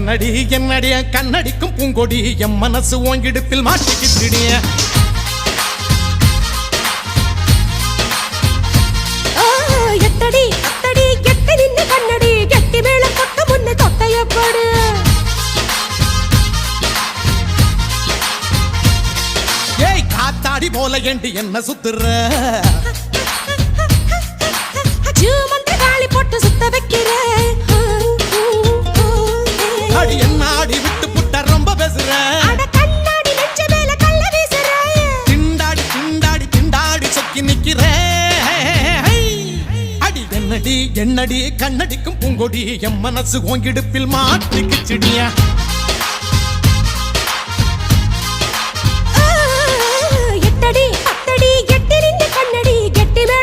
என்னடி என்னடிய கண்ணடிக்கும் பூங்கொடி என் மனசு ஓங்கிடுப்பில் மாட்டிக்கிட்டிடிய எத்தடி அத்தடி எட்டி நின்னு கண்ணடி கெட்டி மேல கொட்ட முன்ன தொட்டைய போடு ஏய் காத்தாடி போல ஏண்டி என்ன சுத்துற ஜூமந்த காளி போட்டு சுத்த வைக்கிற அடி என்ன ஆடி விட்டு புட்ட ரொம்ப பேசுற அட கண்ணாடி நெஞ்ச மேல கல்ல வீசுற திண்டாடி திண்டாடி திண்டாடி சொக்கி நிக்கிற அடி என்னடி என்னடி கண்ணடிக்கும் பூங்கொடி என் மனசு ஓங்கிடுப்பில் மாட்டிக்கிச்சிடிய